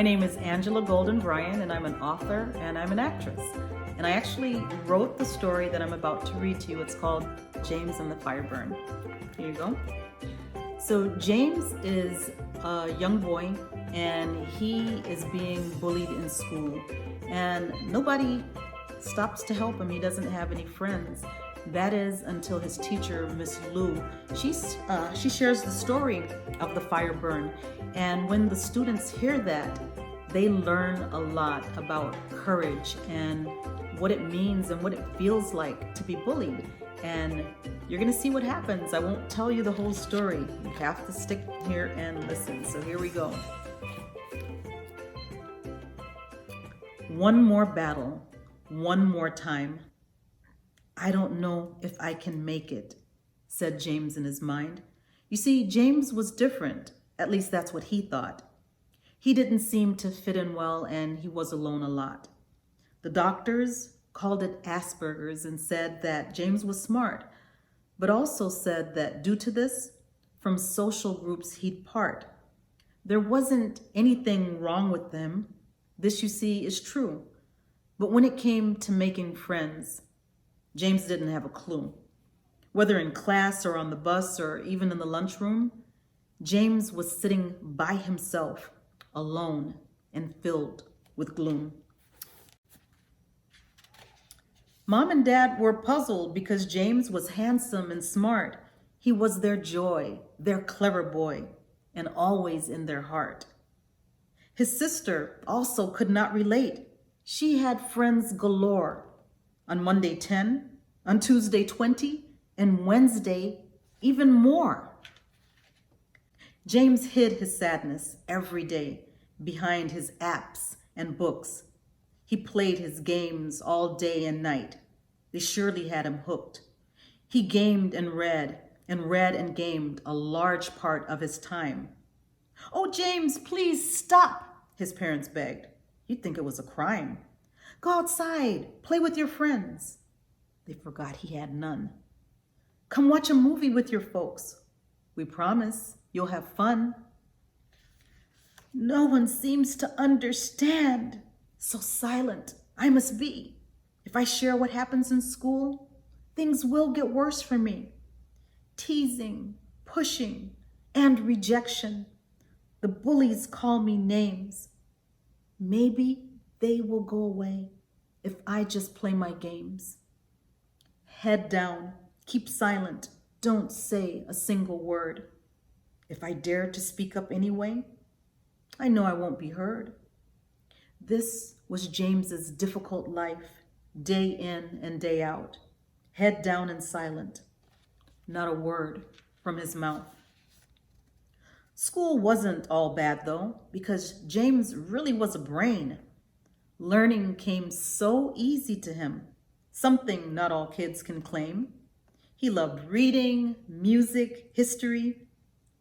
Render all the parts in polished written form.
My name is Angela Golden Bryan, and I'm an author and I'm an actress. And I actually wrote the story that I'm about to read to you. It's called James and the Fireburn. Here you go. So James is a young boy and he is being bullied in school. And nobody stops to help him. He doesn't have any friends. That is until his teacher, Miss Lou, she shares the story of the Fireburn. And when the students hear that, they learn a lot about courage and what it means and what it feels like to be bullied. And you're gonna see what happens. I won't tell you the whole story. You have to stick here and listen. So here we go. One more battle, one more time. I don't know if I can make it, said James in his mind. You see, James was different. At least that's what he thought. He didn't seem to fit in well and he was alone a lot. The doctors called it Asperger's and said that James was smart, but also said that due to this, from social groups he'd part. There wasn't anything wrong with him. This, you see, is true. But when it came to making friends, James didn't have a clue. Whether in class or on the bus or even in the lunchroom, James was sitting by himself, alone and filled with gloom. Mom and Dad were puzzled because James was handsome and smart. He was their joy, their clever boy, and always in their heart. His sister also could not relate. She had friends galore. On Monday 10, on Tuesday 20, and Wednesday even more. James hid his sadness every day behind his apps and books. He played his games all day and night. They surely had him hooked. He gamed and read and gamed a large part of his time. Oh, James, please stop, his parents begged. You'd think it was a crime. Go outside, play with your friends. They forgot he had none. Come watch a movie with your folks. We promise you'll have fun. No one seems to understand. So silent I must be. If I share what happens in school, things will get worse for me. Teasing, pushing, and rejection. The bullies call me names. Maybe they will go away if I just play my games. Head down, keep silent, don't say a single word. If I dare to speak up anyway, I know I won't be heard. This was James's difficult life, day in and day out. Head down and silent, not a word from his mouth. School wasn't all bad though, because James really was a brain. Learning came so easy to him, something not all kids can claim. He loved reading, music, history.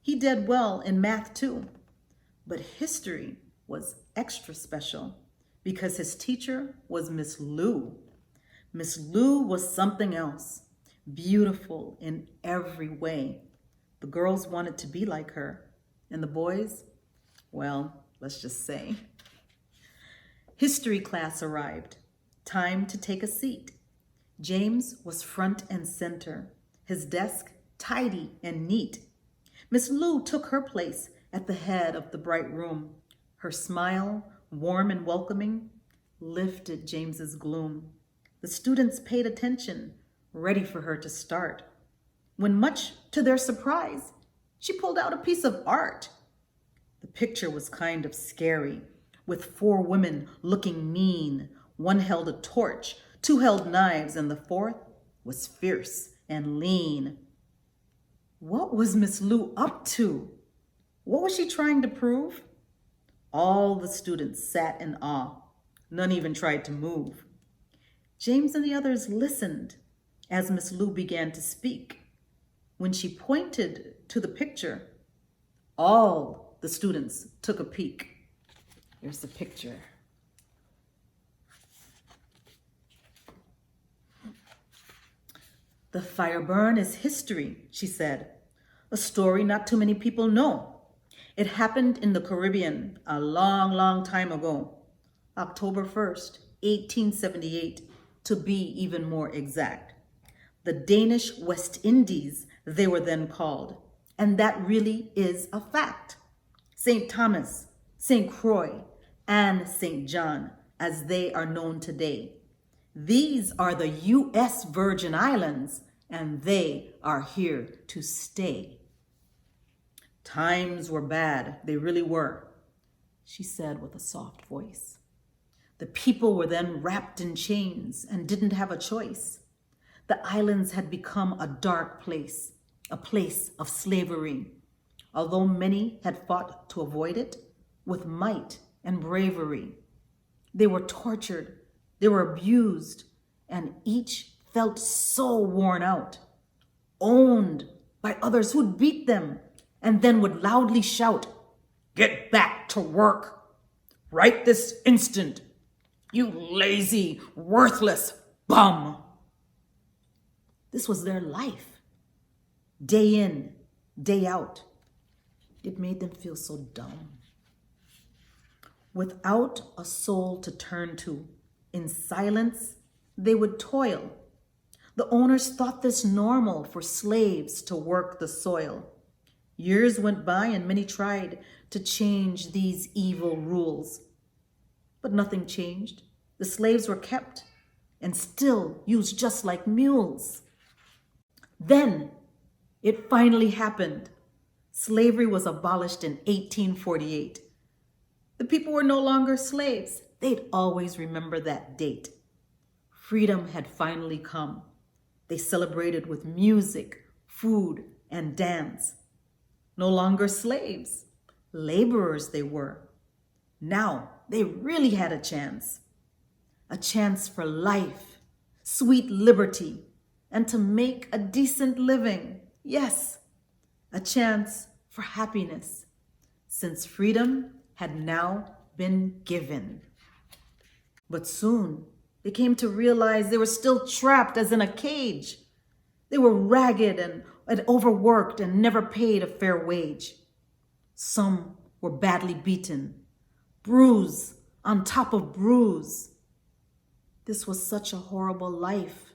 He did well in math too, but history was extra special because his teacher was Miss Lou. Miss Lou was something else, beautiful in every way. The girls wanted to be like her, and the boys, well, let's just say. History class arrived. Time to take a seat. James was front and center, his desk tidy and neat. Miss Lou took her place at the head of the bright room. Her smile, warm and welcoming, lifted James's gloom. The students paid attention, ready for her to start. When much to their surprise, she pulled out a piece of art. The picture was kind of scary, with 4 women looking mean. One held a torch, 2 held knives, and the 4th was fierce and lean. What was Miss Lou up to? What was she trying to prove? All the students sat in awe. None even tried to move. James and the others listened as Miss Lou began to speak. When she pointed to the picture, all the students took a peek. Here's the picture. The Fireburn is history, she said. A story not too many people know. It happened in the Caribbean a long, long time ago, October 1st, 1878, to be even more exact. The Danish West Indies, they were then called, and that really is a fact. St. Thomas, St. Croix, and St. John, as they are known today. These are the U.S. Virgin Islands, and they are here to stay. Times were bad, they really were, she said with a soft voice. The people were then wrapped in chains and didn't have a choice. The islands had become a dark place, a place of slavery. Although many had fought to avoid it with might and bravery. They were tortured, they were abused, and each felt so worn out, owned by others who'd beat them and then would loudly shout, "Get back to work, right this instant, you lazy, worthless bum." This was their life, day in, day out. It made them feel so dumb. Without a soul to turn to, in silence, they would toil. The owners thought this normal for slaves to work the soil. Years went by and many tried to change these evil rules. But nothing changed. The slaves were kept and still used just like mules. Then it finally happened. Slavery was abolished in 1848. The people were no longer slaves. They'd always remember that date. Freedom had finally come. They celebrated with music, food, and dance. No longer slaves, laborers they were. Now they really had a chance for life, sweet liberty, and to make a decent living. Yes, a chance for happiness, since freedom had now been given. But soon they came to realize they were still trapped as in a cage. They were ragged and overworked and never paid a fair wage. Some were badly beaten, bruise on top of bruise. This was such a horrible life,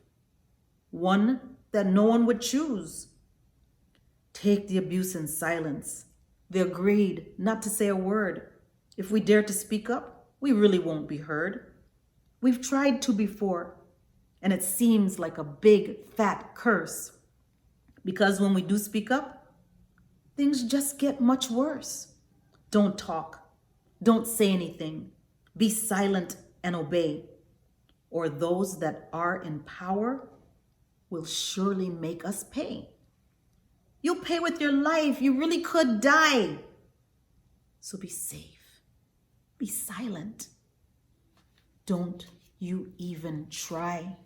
one that no one would choose. Take the abuse in silence. They agreed not to say a word. If we dare to speak up, we really won't be heard. We've tried to before, and it seems like a big, fat curse. Because when we do speak up, things just get much worse. Don't talk. Don't say anything. Be silent and obey. Or those that are in power will surely make us pay. You'll pay with your life. You really could die. So be safe. Be silent. Don't you even try.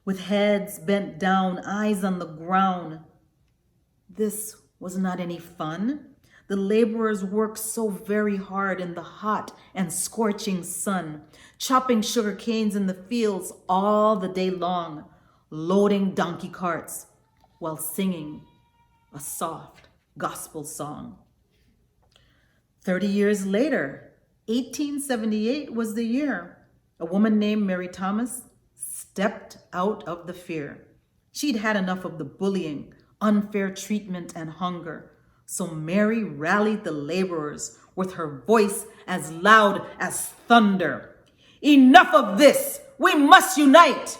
With heads bent down, eyes on the ground. This was not any fun. The laborers worked so very hard in the hot and scorching sun, chopping sugar canes in the fields all the day long, loading donkey carts while singing a soft gospel song. 30 years later, 1878 was the year. A woman named Mary Thomas stepped out of the fear. She'd had enough of the bullying, unfair treatment, and hunger. So Mary rallied the laborers with her voice as loud as thunder. Enough of this! We must unite!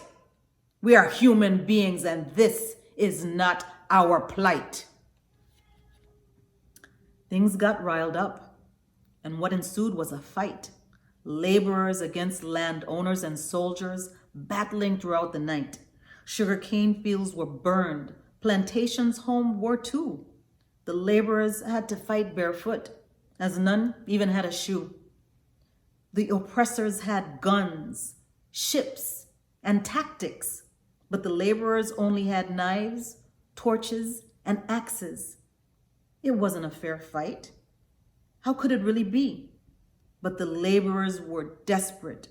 We are human beings, and this is not our plight. Things got riled up, and what ensued was a fight. Laborers against landowners and soldiers battling throughout the night. Sugarcane fields were burned. Plantations home were too. The laborers had to fight barefoot, as none even had a shoe. The oppressors had guns, ships, and tactics, but the laborers only had knives, torches, and axes. It wasn't a fair fight. How could it really be? But the laborers were desperate,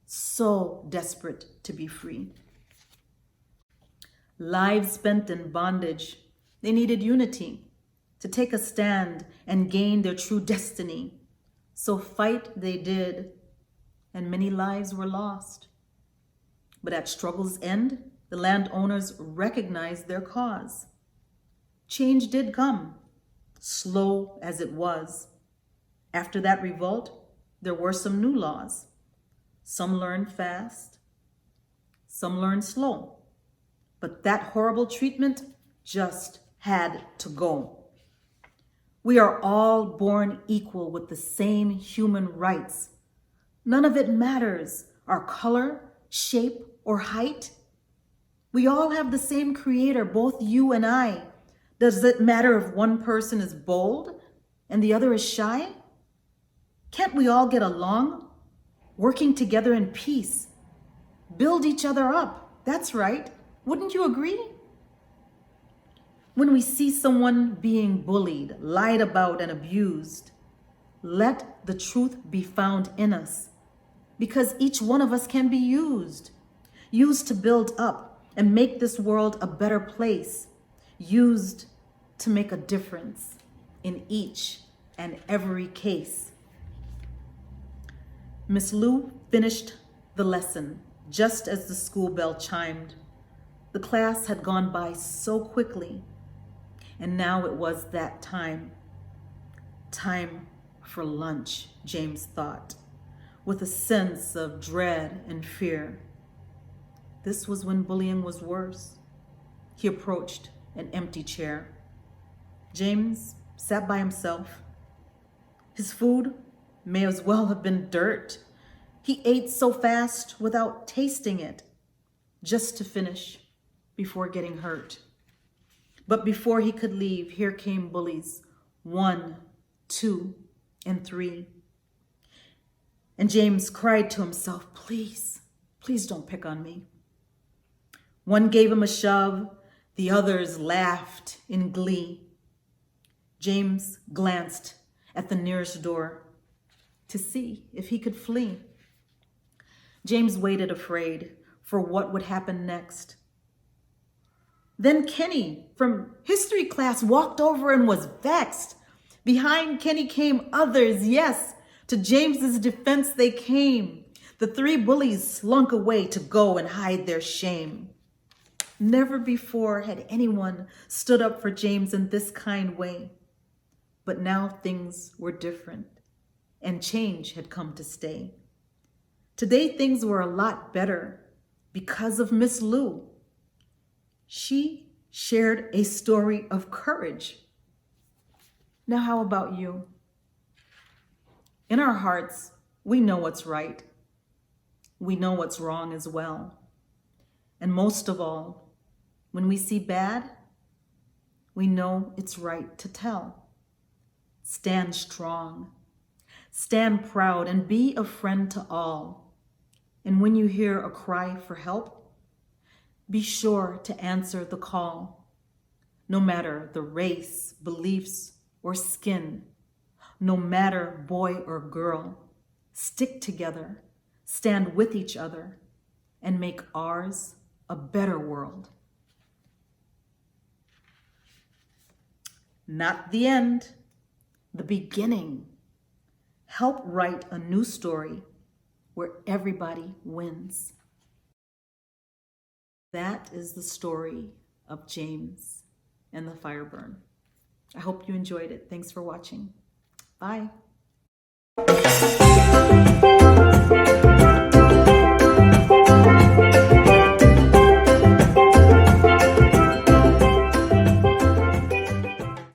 so desperate to be free. Lives spent in bondage, they needed unity, to take a stand and gain their true destiny. So fight they did, and many lives were lost. But at struggle's end, the landowners recognized their cause. Change did come, slow as it was. After that revolt, there were some new laws. Some learned fast, some learned slow. But that horrible treatment just had to go. We are all born equal with the same human rights. None of it matters, our color, shape, or height. We all have the same creator, both you and I. Does it matter if one person is bold and the other is shy? Can't we all get along, working together in peace? Build each other up. That's right. Wouldn't you agree? When we see someone being bullied, lied about, and abused, let the truth be found in us, because each one of us can be used to build up and make this world a better place, used to make a difference in each and every case. Miss Lou finished the lesson just as the school bell chimed. The class had gone by so quickly, and now it was that time. Time for lunch, James thought, with a sense of dread and fear. This was when bullying was worse. He approached an empty chair. James sat by himself. His food may as well have been dirt. He ate so fast without tasting it, just to finish before getting hurt. But before he could leave, here came bullies, 1, 2, and 3. And James cried to himself, please, please don't pick on me. One gave him a shove, the others laughed in glee. James glanced at the nearest door to see if he could flee. James waited afraid for what would happen next. Then Kenny from history class walked over and was vexed. Behind Kenny came others, yes, to James's defense they came. The 3 bullies slunk away to go and hide their shame. Never before had anyone stood up for James in this kind way. But now things were different, and change had come to stay. Today things were a lot better because of Miss Lou. She shared a story of courage. Now how about you? In our hearts, we know what's right. We know what's wrong as well. And most of all, when we see bad, we know it's right to tell. Stand strong, stand proud, and be a friend to all. And when you hear a cry for help, be sure to answer the call. No matter the race, beliefs, or skin, no matter boy or girl, stick together, stand with each other, and make ours a better world. Not the end, the beginning. Help write a new story where everybody wins. That is the story of James and the Fireburn. I hope you enjoyed it. Thanks for watching. Bye.